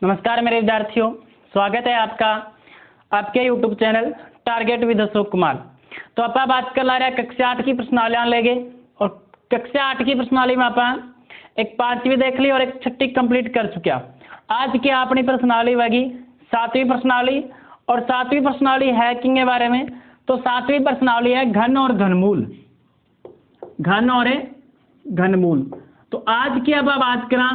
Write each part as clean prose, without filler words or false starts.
नमस्कार मेरे विद्यार्थियों, स्वागत है आपका आपके YouTube channel target with Ashok Kumar. तो आप आजकल आ रहा है कक्षा 8 की प्रश्नावलियां लेंगे और कक्षा 8 की प्रश्नावली में आप एक 5वीं देख ली और एक 6ठी कंप्लीट कर चुका। आज की अपनी प्रश्नावली होगी 7वीं प्रश्नावली और 7वीं प्रश्नावली हैकिंग के बारे में। तो 7वीं प्रश्नावली है घन और घनमूल, घन और घनमूल। तो आज की अब बात करा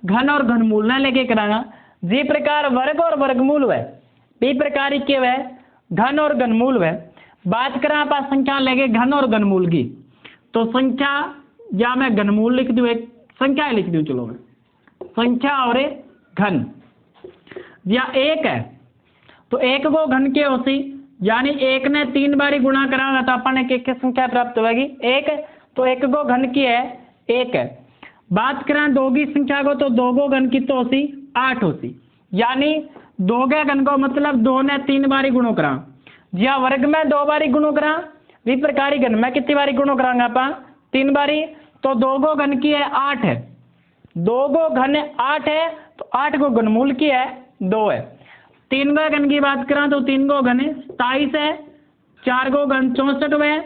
घन और घनमूल ना लेके करांगा। जी प्रकार वर्ग और वर्गमूल है, बी प्रकार के वह घन और घनमूल है। बात करा आप संख्या लेके घन और घनमूल की, तो संख्या या मैं घनमूल लिख दूं, एक संख्या लिख दूं। चलो मैं संख्या और घन या एक है तो एक को घन के होती, यानी एक ने 3 बारी गुणा करांगा तो अपन एक संख्या प्राप्त होगी एक, तो एक को घन की है एक है। बात करें दो की संख्या को, तो 2 को घन की तो होती 8 होती, यानी 2 के घन को मतलब 2 ने 3 बारी गुणो करा। जिया वर्ग में 2 बारी गुणो करा, भी प्रकार घन में कितनी बारी गुणो करांगा आप 3 बारी, तो 2 को घन की है 8 है, 2 को घन 8 है, तो 8 को घनमूल की है 2 है। 3 को घन की बात करा तो 3 को घन 27 है, 4 को घन 64 है,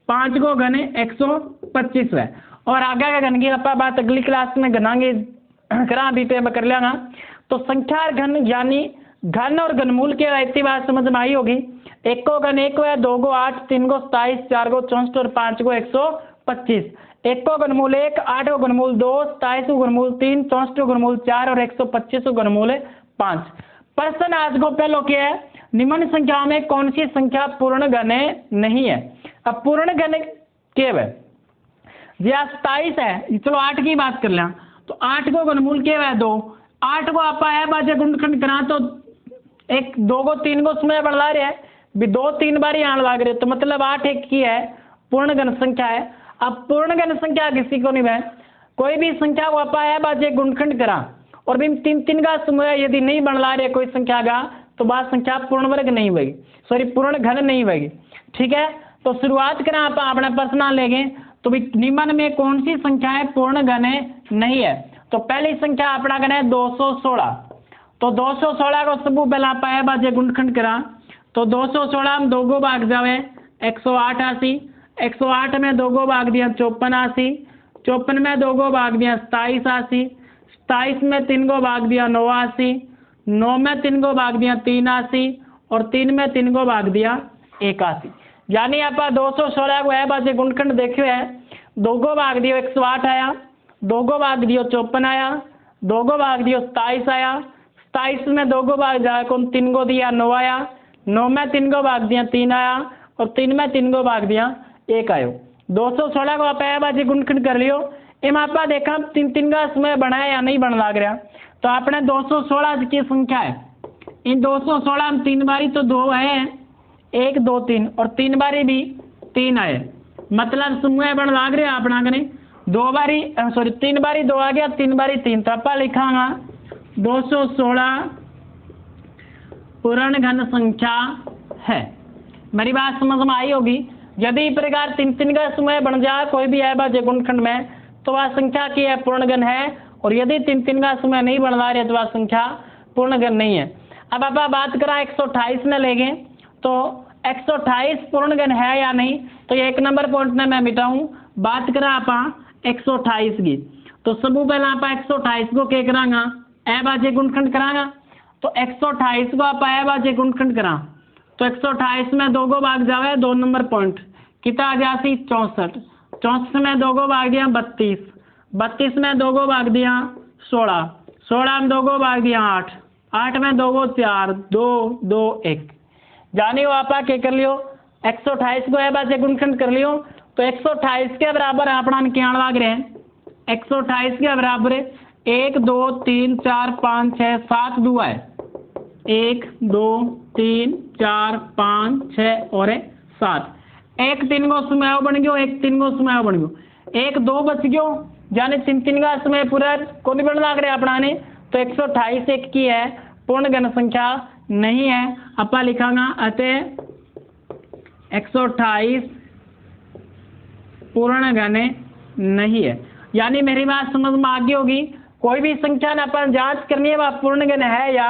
5 को घन 125 है। और आगे का घन की आप बात अगली क्लास में गनांगे करा भी पे कर लेंगा। तो संख्या और घन यानी घन और घनमूल के इतनी बात समझ में आई होगी। 1 को घन 1 है, 2 को 8, 3 को 27, 4 को 64 और 5 को 125। 1 को घनमूल 1, 8 को घनमूल 2, 27 को घनमूल 3, 64 को घनमूल 4 और 125 को घनमूल 5। प्रश्न आज को पहले क्या है, निम्न संख्या में कौन सी संख्या पूर्ण घन नहीं है। अब पूर्ण घन क्या है, 27 है, चलो 8 की बात कर लें तो 8 को घनमूल क्या है 2, 8 को आप है बाजे गुणनखंड करा तो 1 2 को 3 को समय बढ़ा रहे हैं, भी 2 3 बार यहाँ लग रहे, तो मतलब 8 एक की है पूर्ण घन संख्या है। अब पूर्ण घन संख्या किसी को नहीं है, कोई भी संख्या को आप है बाजे गुणनखंड करा और भी 3 का समय यदि नहीं बढ़ा रहे कोई संख्या का, तो बात संख्या पूर्ण वर्ग नहीं होगी, सॉरी पूर्ण घन नहीं होगी। ठीक है, तो शुरुआत करें आप अपना प्रश्न लेंगे। तो भी निम्न में कौन सी संख्या है पूर्ण घन नहीं है। तो पहली संख्या अपना घन है 216। तो 216 को सब पहला पाया बाजे गुणनखंड करा, तो 216 में 2 को भाग जावे 108 आसी, 108 में 2 को भाग दिया 54 आसी, 54 में 2 को भाग दिया 27 आसी, 27 में 3 को भाग दिया 89, 9 में 3 को भाग दिया 83 और 3 में 3 को भाग दिया 81। यानी आप 216 को है बाजे गुणनखंड देखियो है, 2 को भाग दियो 108 आया, 2 को भाग दियो 54 आया, 2 को भाग दियो 27 आया, 27 में 2 को भाग जाए कौन 3 को दिया 9 आया, 9 में 3 को भाग दिया 3 आया और 3 में 3 को भाग दिया 1 आयो। 216 को आप है बाजे गुणनखंड कर लियो। एम आप देखा 3 का समय बनाया या नहीं बन लग रहा, तो आपने 216 की संख्या है, इन 216 में 3 बारी तो 2 है, 1 2 3 और 3 बारी भी 3 आए, मतलब समूह बन लाग रहे अपना कने 2 बारी सॉरी 3 बारी 2 आ गया, 3 बारी 3, तो आप लिखांगा 216 पूर्ण घन संख्या है। मेरी बात समझ में आई होगी। यदि इस प्रकार 3 का समूह बन जाए कोई भी है बाजे गुणनखंड में, तो वह संख्या की है पूर्ण घन है, और यदि 3 का समूह नहीं बन रहा है तो वह संख्या पूर्ण घन नहीं है। अब आप बात करा 128 में लेंगे, तो 128 पूर्ण घन है या नहीं, तो ये 1 नंबर पॉइंट में मैं मिटाऊं। बात करा आप 128 की, तो सब पहले आप 128 को क्या करांगा ए बाजे गुणनखंड करांगा, तो 128 को आप ए बाजे गुणनखंड करा, तो 128 में 2 को भाग जावे 2 नंबर पॉइंट कितना आ गया 64, 64 में 2 को भाग दिया 32, 32 में 2 को भाग दिया 16, 16 में 2 को भाग दिया 8, 8 में 2 को 4, 2 2 1। जानी हो आप क्या कर लियो 128 को है बाजे गुणनखंड कर लियो, तो 128 के बराबर अपना क्या लग रहे हैं, 128 के बराबर 1 2 3 4 5 6 7 दुआ है, 1 2 3 4 5 6 और 7, 1 3 को समय बन गयो, 1 3 को समय बन गयो, 1 2 बच गयो, यानी 3 का समय पूरा को नहीं बन लग रहे अपना ने, तो 128 एक की है पूर्ण घन संख्या नहीं है। अपा लिखांगा अतः 128 पूर्ण घन नहीं है। यानी मेरी बात समझ में आ गई होगी, कोई भी संख्या ने अपन जांच करनी है वह पूर्ण गण है या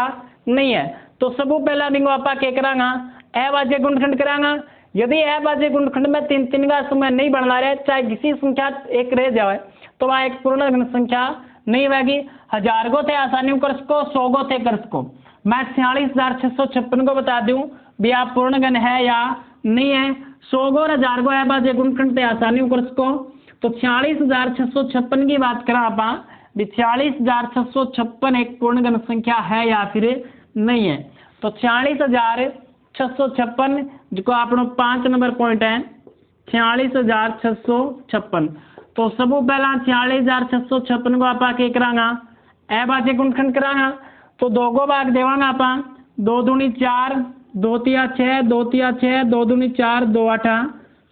नहीं है। तो सबू पहला बिंगो आपा क्या करांगा, अभाज्य गुणनखंड करांगा। यदि अभाज्य गुणनखंड में 3 3 का समय नहीं बनना रहे, चाहे किसी संख्या एक रह जाए, तो वह एक पूर्ण गण संख्या नहीं होगी। 1000 गो थे आसानी कर सको, 100 गो थे कर सको। मैं 46,656 को बता दूं भी आप पूर्ण गण है या नहीं है। 100 गो और 1000 गो अभाज्य गुणनखंड थे आसानी कर सको। तो 46,656 की बात करें आप, 46,656 एक पूर्ण गण संख्या है या फिर नहीं है। तो 46,656 जो आपनो 5 नंबर पॉइंट है 46,656। तो सबू पहला 46,656 को आप क्या करांगा, अभाज्य गुणनखंड करांगा। तो 2 को भाग देवांगा आप, 2 दूनी 4, 2 तिया 6, 2 तिया 6, 2 दूनी 4, 2 8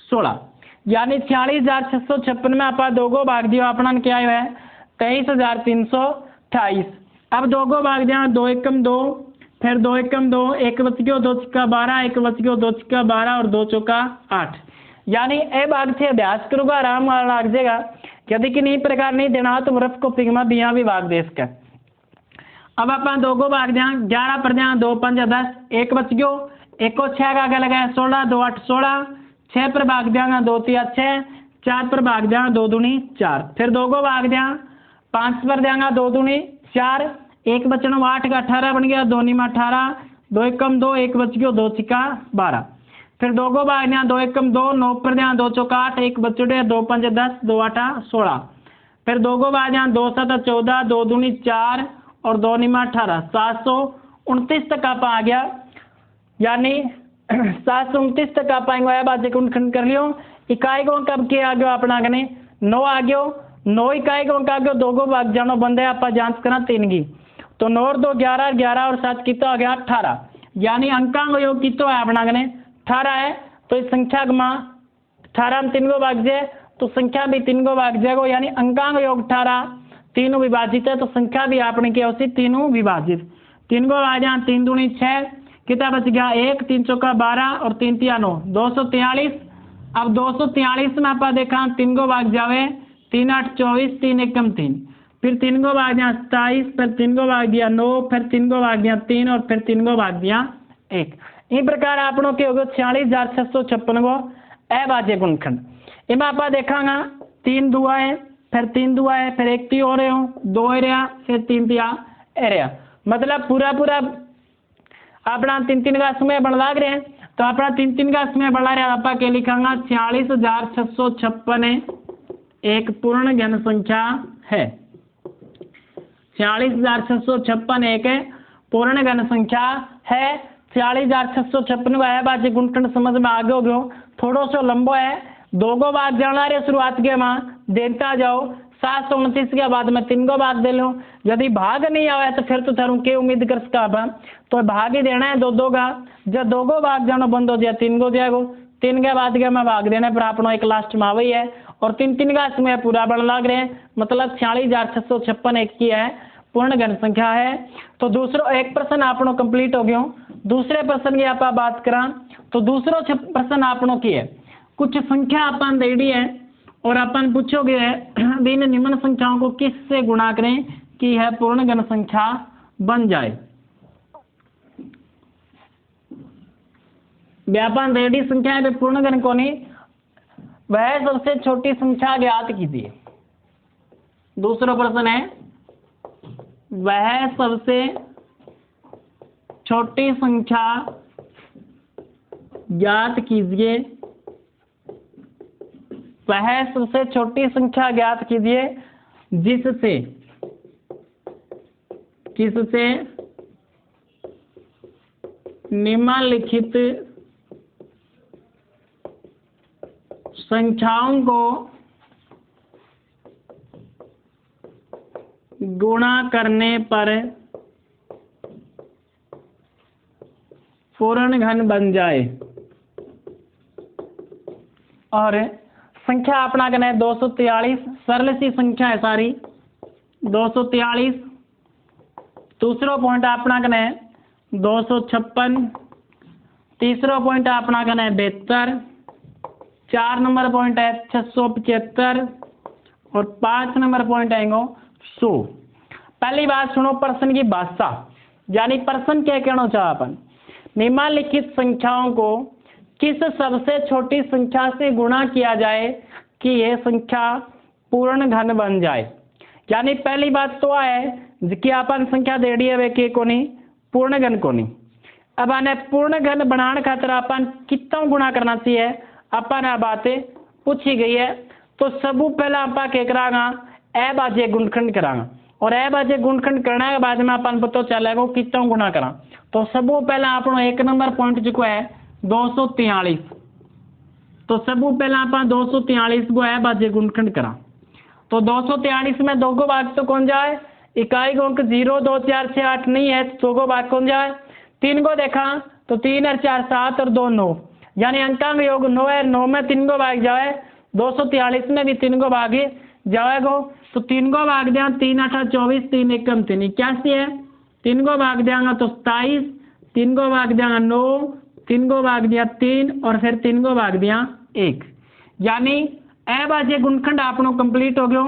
16। यानी 46,656 में आप 2 को भाग दिया अपना क्या है 23,328। अब 2 को भाग दिया, 2 एकम 2, फिर 2 एकम 2, 1 बच गयो 2 छिक्का 12, 1 बच गयो 2 छिक्का 12 और 2 चौका 8। यानी ए भाग से अभ्यास करूंगा आराम लग जाएगा। यदि कि नहीं प्रकार नहीं देना तो रफ कॉपी में भी यहाँ भी भाग दे सके। अब अपन 2 को भाग दिया, 11 पर दिया 2 5 10, 1 बच गयो 1 को 6 का आगे लगाया 16, 2 8 16, 6 पर भाग दिया 2 तिया 6, 4 पर भाग दिया 2 दूनी 4, फिर 2 को भाग दिया 5 पर देंगे 2 दूनी 4, 1 बचना 8 का 18 बन गया, 2 नीमा 18, 2 एकम 2, 1 बच गयो 2 छिक्का 12। फिर 2 को भाग दिया 2 एकम 2, 9 पर दिया 2 चौका 8, 1 बचड़े 2 5 10, 2 8 16। फिर 2 को भाग दिया 2 7 14, 2 दूनी 4 और 2 नीमा 18, 729 तक आप आ गया। यानी 729 तक आप आएंगे अभाज्य गुणनखंड कर लियो। इकाई को कब के आ गयो अपना कने 9 आ गयो, 9 इकाई को आ गयो, 2 को भाग जानो बंद है आप जांच करा 3 की। तो 9 और 2 11, 11 और 7 कितना आ गया 18। यानी अंकांक योग कितना है अपना कने 18 है। तो इस संख्या में 18 में 3 को भाग जाए तो संख्या भी 3 को भाग जाएगा। यानी अंकांक योग 18 तीनों विभाजित है, तो संख्या भी आपने क्या होती तीनों विभाजित। 3 को भाग जाए 3 दूनी 6, कितना बच गया 1, 3 चौका 12 और 3 तिया 9, 243। अब 243 में आप देखा 3 को भाग जावे 3 8 24, 3 एकम 3, फिर 3 को भाग दिया 27, फिर 3 को भाग दिया 9, फिर 3 को भाग दिया 3 और फिर 3 को भाग दिया 1। इस प्रकार आपनों के हो गए 46,656 को अभाज्य गुणनखंड। इनमें आप देखांगा 3 दुआ है, फिर 3 दुआ है, फिर 1 ती हो रहे हो 2 एरिया, फिर 3 तिया एरिया, मतलब पूरा अपना 3 3 का समय बढ़ लाग रहे हैं। तो अपना 3 3 का समय बढ़ा रहे आप क्या लिखांगा 46,656 एक पूर्ण घन संख्या है। 46,656 एक पूर्ण घन संख्या है। 46,656 को अभाज्य गुणनखंड समझ में आगे हो गयो। थोड़ो सो लंबो है, 2 को भाग जाना रे शुरुआत के मां देखता जाओ। 729 के बाद में 3 को भाग दे लो। यदि भाग नहीं आया तो फिर तो थारू के उम्मीद कर सका आप, तो भाग ही देना है 2 2 का। जब 2 को भाग जाना बंद हो जाए 3 को जाएगा, 3 के बाद के मैं भाग देना पर अपना एक लास्ट में वही है। और 3 3 का समय पूरा बढ़ लाग रहे हैं, मतलब 46,656 एक की है पूर्ण घन संख्या है। तो दूसरा एक प्रश्न आपनो कंप्लीट हो गयो। दूसरे प्रश्न की आप बात करा तो दूसरो प्रश्न आपनो की है कुछ संख्या अपन रेडी है और अपन पूछोगे इन निम्न संख्याओं को किससे गुणा करें कि यह पूर्ण घन संख्या बन जाए। व्यापन रेडी संख्या है पूर्ण घन को नहीं, वह सबसे छोटी संख्या ज्ञात कीजिए। दूसरा प्रश्न है वह सबसे छोटी संख्या ज्ञात कीजिए, वह सबसे छोटी संख्या ज्ञात कीजिए जिससे निम्नलिखित संख्याओं को गुणा करने पर पूर्ण घन बन जाए। और संख्या अपना कहना है 243, सरल सी संख्या है सारी 243। दूसरा पॉइंट अपना कहना है 256, तीसरा पॉइंट अपना कहना है 72, 4 नंबर पॉइंट है 675 और 5 नंबर पॉइंट आएंगे 100। पहली बात सुनो प्रश्न की भाषा, यानी प्रश्न क्या कहना चाह अपन, निम्नलिखित संख्याओं को किस सबसे छोटी संख्या से गुणा किया जाए कि यह संख्या पूर्ण घन बन जाए। यानी पहली बात तो है कि अपन संख्या दे दी है वे के कोनी पूर्ण घन कोनी। अब आने पूर्ण घन बनाने खातिर अपन कितना गुणा करना चाहिए, अपन आ बातें पूछी गई है। तो सबू पहला आप क्या करांगा, ए बाजे गुणखंड करांगा, और ए बाजे गुणखंड करने के बाद में अपन पता चलेगा कितना गुणा करा। तो सबू पहला अपन एक नंबर पॉइंट जो है 243, तो सबू पहला अपन 243 को ए बाजे गुणखंड करा। तो 243 में दो को भाग तो कौन जाए, इकाई को अंक 0 2 4 6 8 नहीं है, तो 2 को भाग कौन जाए, 3 को देखा तो 3 और 4 7 और 2 9, यानी अंकांक योग 9 है, 9 में 3 को भाग जाए, 243 में भी 3 को भागे जाएगा। तो 3 को भाग दिया 3 8 24, 3 एकम 3 81 है, 3 को भाग देंगे तो 27, 3 को भाग देंगे 9, 3 को भाग दिया 3 और फिर 3 को भाग दिया 1, यानी ए बाजे गुणखंड आपनो कंप्लीट हो गयो।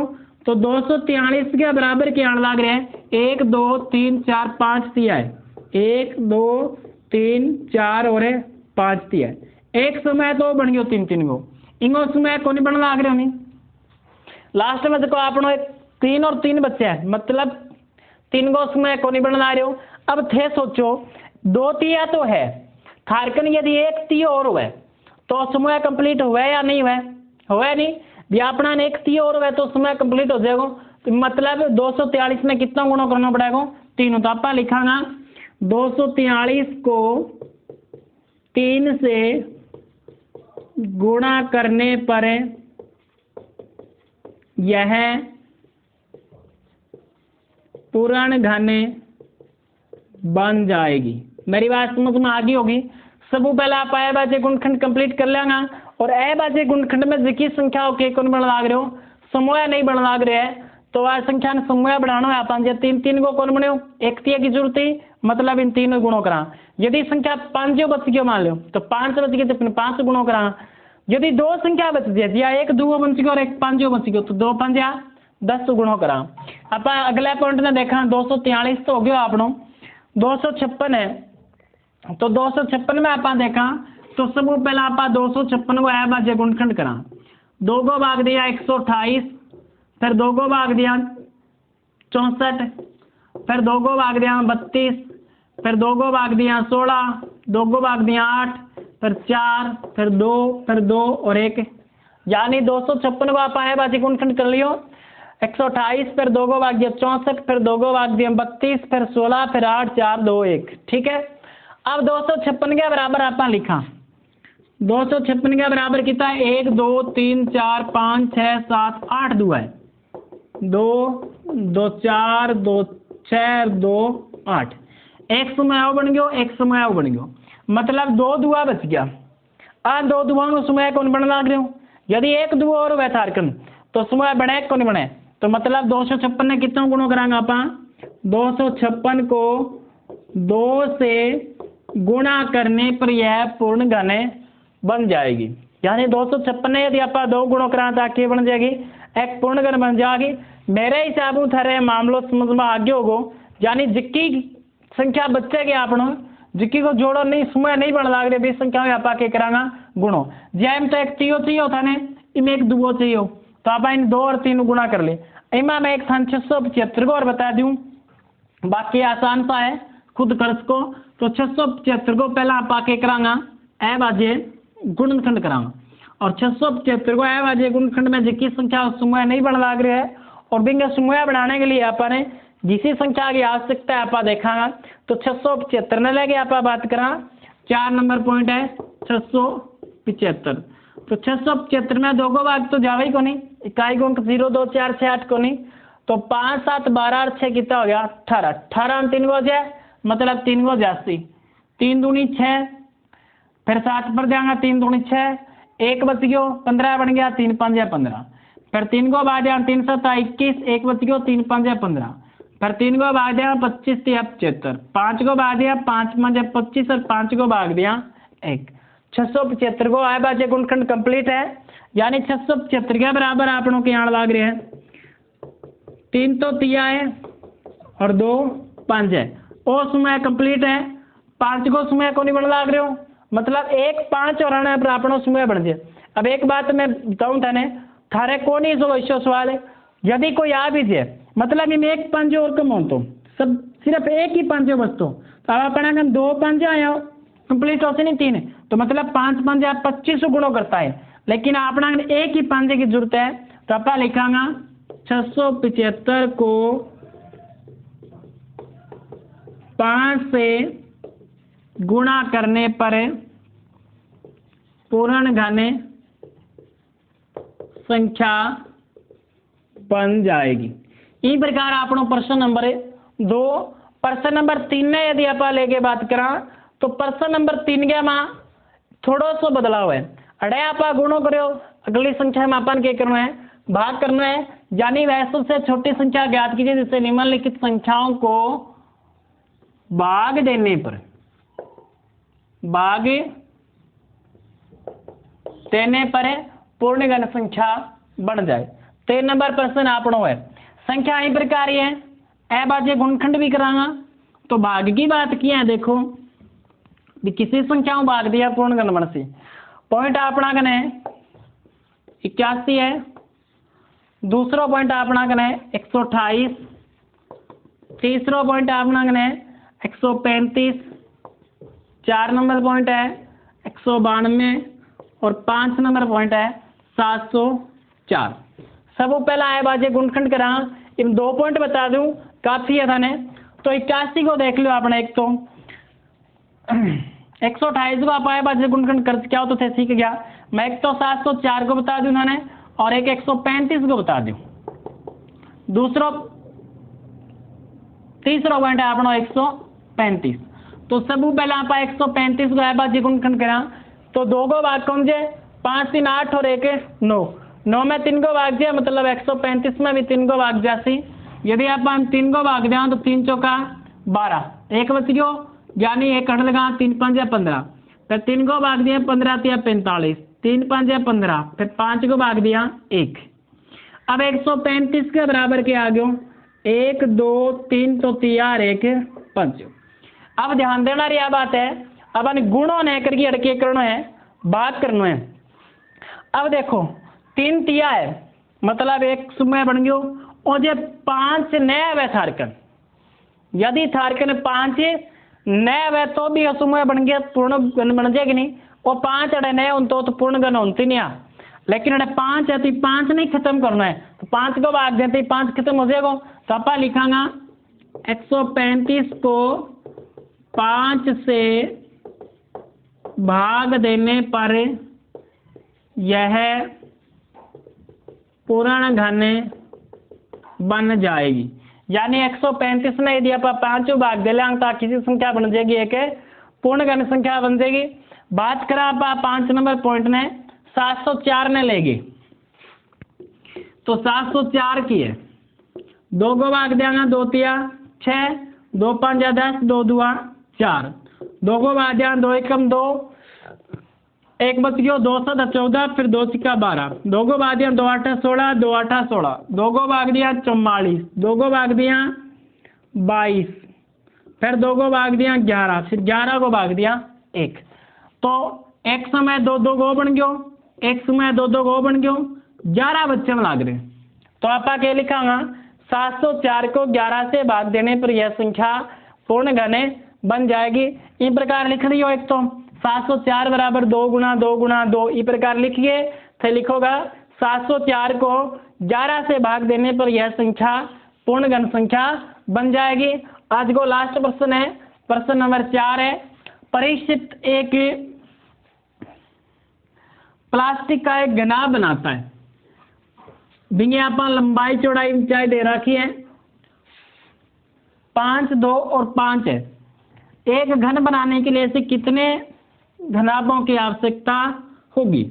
तो 243 के बराबर क्या आने लग रहे हैं, 1 2 3 4 5 दिया है, 1 2 3 4 और 5 दिया है। एक समय तो बन गयो 3 3 को, इंगो समय को नहीं बन लग रहे होनी। लास्ट में देखो आपनो एक 3 और 3 बच्चे हैं, मतलब 3 को समय को नहीं बन ला रहे हो। अब थे सोचो 2 तिया तो है खारकन, यदि 1 ती और हुए तो समय कंप्लीट हुआ या नहीं हुआ, हुआ नहीं, व्यापना ने 1 ती और हुआ तो समय कंप्लीट हो जाएगा। तो मतलब 243 में कितना गुणा करना पड़ेगा, 3। तो आप लिखांगा 243 को 3 से गुणा करने पर यह पूर्ण घन बन जाएगी। मेरी बात समझ में आ गई होगी। सबू पहले आप ए बाजे गुणखंड कंप्लीट कर लेंगे, और ए बाजे गुणखंड में जिकी संख्या के कौन बन लाग रहे हो, समूह नहीं बन लाग रहे है, तो वह संख्या ने समूह बढ़ाना है अपन 3 3 को कौन बने, एक तिया की जरूरत है, मतलब इन तीनों गुणों करा। यदि संख्या 5 बच गयो मान लो, तो 5 बच गए तो 5 गुणों करा। यदि 2 संख्या बच जाए, या 1 2 बच गयो और 1 5 बच गयो, तो 2 5 10 गुणों करा। आप अगले पॉइंट ने देखा 243 तो हो गया आपनो, 256 है, तो 256 में आप देखा तो सब पहला आप 256 को ए बाजे गुणखंड करा, 2 को भाग दिया 128, फिर 2 को भाग दिया 64, फिर 2 को भाग दिया 32, फिर 2 को भाग दिया 16, 2 को भाग दिया 8, फिर 4, फिर 2, फिर 2 और 1, यानी 256 को आप ए बाजे गुणखंड कर लियो। 128 फिर 2 को भाग दिया 64, फिर 2 को भाग दिया 32, फिर 16, फिर 8 4 2 1, ठीक है। अब 256 के बराबर आप लिखा, 256 के बराबर कितना है, 1 2 3 4 5 6 7 8 दुआ है, 2 2 4 2 6 2 8, एक समय आओ बन गयो, एक समय आओ बन गयो, मतलब 2 दुआ बच गया। 2 दुआ को समय कौन बन लग रहे हो, यदि 1 दुआ और वह थारकन तो समय बने कौन बने, तो मतलब 256 ने कितना गुणों करांगा आप, 256 को 2 से गुणा करने पर यह पूर्ण घन बन जाएगी। यानी 256 ने यदि आप 2 गुणों करा तो क्या बन जाएगी, एक पूर्ण घन बन जाएगी। मेरे हिसाब थारे मामलो समझ में आगे होगो, यानी जिक्की संख्या बचेगी आपनो, जिक्की को जोड़ो नहीं समय नहीं बन लाग रहे, 20 संख्या में आप क्या करांगा गुणो, जैम तो एक तीयो चाहिए था ने, इनमें एक दुओ चाहिए, तो आप इन 2 और 3 गुणा कर ले। इमा मैं एक थान 675 को और बता दूं, बाकी आसान सा है, खुद कर सको। तो 675 को पहला आप क्या करांगा, ए बाजे गुणनखंड करांगा, और 675 को ए बाजे गुणनखंड में जिसकी संख्या समूह नहीं बन लाग रही है, और बिंगे समूह बनाने के लिए आपने जिसी संख्या की आवश्यकता है आप देखांगा, तो 675 ने लेके आप बात करा, 4 नंबर पॉइंट है 675। तो 675 में 2 को भाग तो जावे ही को नहीं, इकाई को 0 2 4 6 8 को नहीं, तो 5 7 12 और 6 कितना हो गया 18, 18 3 को जाए, मतलब 3 को जास्ती, 3 दूनी 6, फिर 7 पर जाएगा 3 दूनी 6, 1 बच गयो 15 बन गया, 3 5 15, फिर 3 को भाग दिया 3 7 21, 1 बच गयो 3 5 15, फिर 3 को भाग दिया 25 75, 5 को भाग दिया 5 5 25 और 5 को भाग दिया 1, 675 को आए बाजे गुणखंड कंप्लीट है। यानी 675 के बराबर आप लोगों के यहाँ लाग रहे हैं, 3 तो तिया है और 2 5 है। ओ समय कंप्लीट है, 5 को समय को नहीं बन लाग रहे हो, मतलब 1 5 और आने पर अपनो समय बन जाए। अब एक बात मैं बताऊं थारे को नहीं सो ऐसा सवाल है, यदि कोई आ भी जाए मतलब इनमें 1 5 और कम हो तो सब सिर्फ 1 ही 5 बचतो, तो अब अपना 2 5 आया कंप्लीट होते नहीं 3, तो मतलब 5 5 आप 25 गुणों करता है, लेकिन अपना 1 ही 5 की जरूरत है, तो आप लिखांगा 675 को 5 से गुणा करने पर पूर्ण घन संख्या बन जाएगी। इस प्रकार आपनो प्रश्न नंबर 2। प्रश्न नंबर 3 ने यदि आप लेके बात करा तो प्रश्न नंबर 3 के में थोड़ा सा बदलाव है। अड़े आप गुणो करो, अगली संख्या में अपन क्या करना है, भाग करना है, यानी वह सबसे छोटी संख्या ज्ञात कीजिए जिससे निम्नलिखित संख्याओं को भाग देने पर पूर्ण घन संख्या बन जाए। 3 नंबर प्रश्न आपनो है, संख्या इस प्रकार है, ए बाजे गुणखंड भी करांगा तो भाग की बात की है, देखो भी किसी संख्या में भाग दिया पूर्ण घन बन सी। पॉइंट अपना कने 81 है, दूसरा पॉइंट अपना कने 128, तीसरा पॉइंट अपना कने 135, 4 नंबर पॉइंट है 192 और 5 नंबर पॉइंट है 704। सब पहला है बाजे गुणखंड करा, इन 2 पॉइंट बता दूं काफी है थाने। तो 81 को देख लो आपने, एक तो 128 को आप आए बाजे गुणखंड कर क्या हो तो थे सीख गया। मैं एक तो 704 को बता दूं थाने और एक 135 को बता दूं। तीसरा पॉइंट है अपना 135। तो सब पहले आप 135 को है बाजे गुणखंड करा तो 2 को भाग कौन जे 5 3 8 और 1 9, 9 में 3 को भाग जाए मतलब 135 में भी 3 को भाग जासी। यदि आप 3 को भाग दें तो 3 चौका 12, 1 बच गयो यानी 1 कट लगा 3 5 या 15, फिर 3 को भाग दिया 15 या 45, 3 5 या 15, फिर 5 को भाग दिया 1। अब 135 के बराबर के आ गयो 1 2 3 तो 3 1 5। अब ध्यान देना यह बात है, अब गुणों ने करके अड़के करना है, बात करना है। अब देखो 3 तिया है मतलब 1 समय बन गयो और जे 5 नए वे थारकन, यदि थारकन 5 नए वे तो भी समय बन गया पूर्ण घन बन जाएगी नहीं, और 5 अड़े नए उन तो पूर्ण घन होती नहीं आ, लेकिन अड़े 5 है तो 5 नहीं खत्म करना है, तो 5 को भाग देते 5 खत्म हो जाएगा। तो आप लिखांगा 135 को 5 से भाग देने पर यह पूर्ण घन बन जाएगी। यानी 135 में यदि आप 5 भाग दे लेंगे तो किसी संख्या बन जाएगी, एक पूर्ण घन संख्या बन जाएगी। बात करा आप 5 नंबर पॉइंट ने 704 ने लेगी तो 704 की है 2 को भाग देंगे 2 तिया 6, 2 5 या 10, 2 दुआ 4, 2 को भाग देंगे 2 एकम 2, 1 बच गयो 2 7 14, फिर 2 सिक्का 12, 2 को भाग दिया 2 8 16, 2 8 16, 2 को भाग दिया 44, 2 को भाग दिया 22, फिर 2 को भाग दिया 11, फिर 11 को भाग दिया 1। तो एक समय 2 2 गो बन गयो, एक समय 2 2 गो बन गयो, 11 बच्चे में लाग रहे। तो आप क्या लिखांगा 704 को 11 से भाग देने पर यह संख्या पूर्ण घन बन जाएगी। इस प्रकार लिख लियो, एक तो 704 बराबर 2 गुना 2 गुना 2 इस प्रकार लिखिए, फिर लिखोगा 704 को 11 से भाग देने पर यह संख्या पूर्ण घन संख्या बन जाएगी। आज को लास्ट प्रश्न है, प्रश्न नंबर 4 है। परिचित एक प्लास्टिक का एक घना बनाता है, बिंगे आप लंबाई चौड़ाई ऊंचाई दे रखी है 5 2 और 5 है। एक घन बनाने के लिए ऐसे कितने घनाभों की आवश्यकता होगी।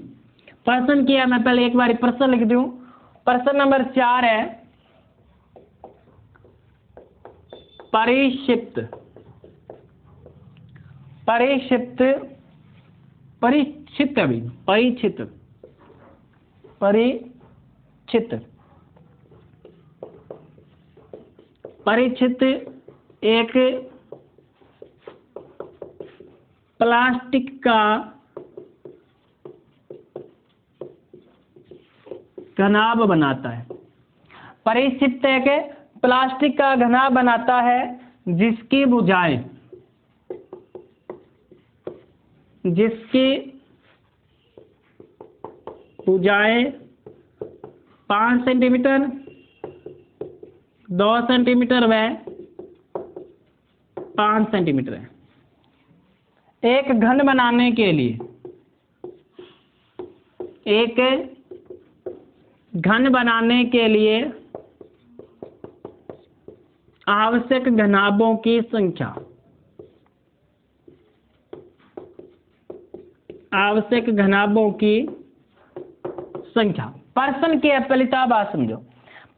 प्रश्न किया, मैं पहले एक बार प्रश्न लिख दूं। प्रश्न नंबर 4 है, परिक्षिप्त परिचित एक प्लास्टिक का घनाभ बनाता है। परिचित एक प्लास्टिक का घनाभ बनाता है जिसकी भुजाएं 5 सेंटीमीटर, 2 सेंटीमीटर व 5 सेंटीमीटर है। एक घन बनाने के लिए आवश्यक घनाभों की संख्या पर्सन की अपलिता बात समझो।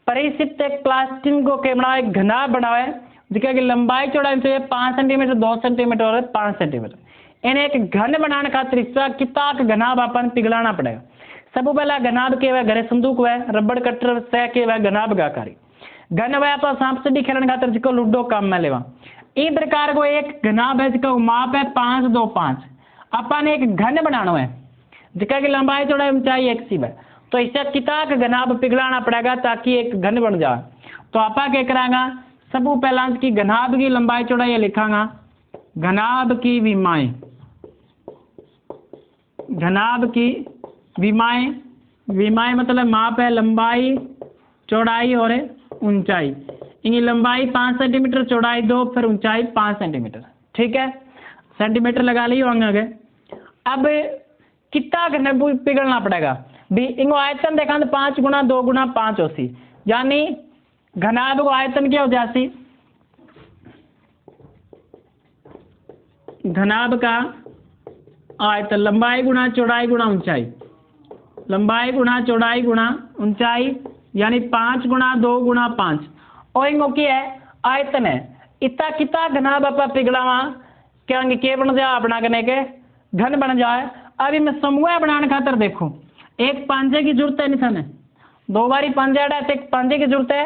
परिचित एक प्लास्टिक को के बनाओ एक घनाभ बनावे जिसकी लंबाई चौड़ाई चाहिए 5 सेंटीमीटर, 2 सेंटीमीटर और 5 सेंटीमीटर। इन्हें एक घन बनाने खातिर इसका कितना घनाभ अपन पिघलाना पड़ेगा। सब पहला घनाभ के वह घरे संदूक वह रबड़ कटर सह के वह घनाभ गाकारी घन वह तो सांप सीढ़ी खेलने खातिर जिसको लूडो काम में लेवा। इस प्रकार को एक घनाभ है जिसका माप है 5, 2, 5। अपन एक घन बनाना है जिसका की लंबाई चौड़ाई ऊंचाई एक सी है, तो इससे कितना घनाभ पिघलाना पड़ेगा ताकि एक घन बन जाए। तो आप क्या करांगा, सब पहला की घनाभ की लंबाई चौड़ाई लिखांगा। घनाभ की विमाएं मतलब माप है लंबाई चौड़ाई और ऊंचाई। इनकी लंबाई 5 सेंटीमीटर, चौड़ाई 2, फिर ऊंचाई 5 सेंटीमीटर। ठीक है, सेंटीमीटर लगा ली होंगे। अब कितना घन पिघलना पड़ेगा भी इनको आयतन देखा तो 5 गुना 2 गुना 5 होती, यानी घनाभ को आयतन क्या हो जाती, घनाभ का आयतन लंबाई गुना चौड़ाई गुना ऊंचाई, लंबाई गुना चौड़ाई गुना ऊंचाई, यानी 5 गुना 2 गुना 5। और इनको क्या है आयतन है। इतना कितना घनाभ आप पिघलावा क्या बन जाए अपना करने के घन बन जाए। अभी मैं समूह बनाने खातर देखो एक पांजे की जरूरत है, निशान है 2 बारी पांजा है तो एक पांजे की जरूरत है,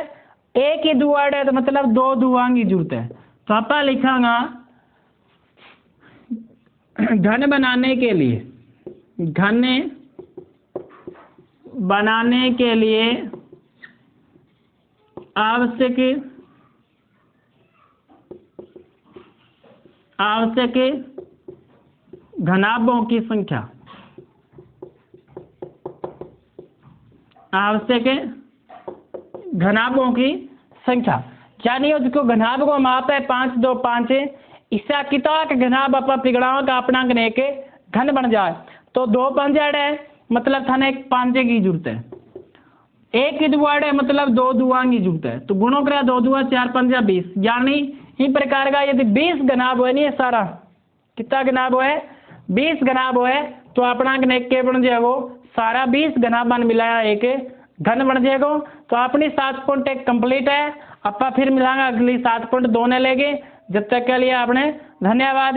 एक ही दुआड़ है तो मतलब 2 दुआंग की जरूरत है। तो आप लिखांगा घन बनाने के लिए आवश्यक घनाभों की संख्या, यानी उसको घनाभ को माप है 5, 2, 5 है। इससे कितना घनाभ आप पिघलाओ का अपना के घन बन जाए। तो 2 पंजड़ है मतलब थाने एक पांजे की जरूरत है, एक ही दुआड़ है मतलब 2 दुआंग की जरूरत है। तो गुणों करा 2 दुआ 4 पंजा 20, यानी इस प्रकार का यदि 20 घनाभ है नहीं है सारा कितना घनाभ है 20 घनाभ है, तो अपना के बन जाएगा सारा 20 घनाभ मिलाया एक घन बन जाएगा। तो अपनी 7.1 कंप्लीट है। अपा फिर मिलांगा अगली 7.2 ने लेके। जब तक के लिए आपने धन्यवाद।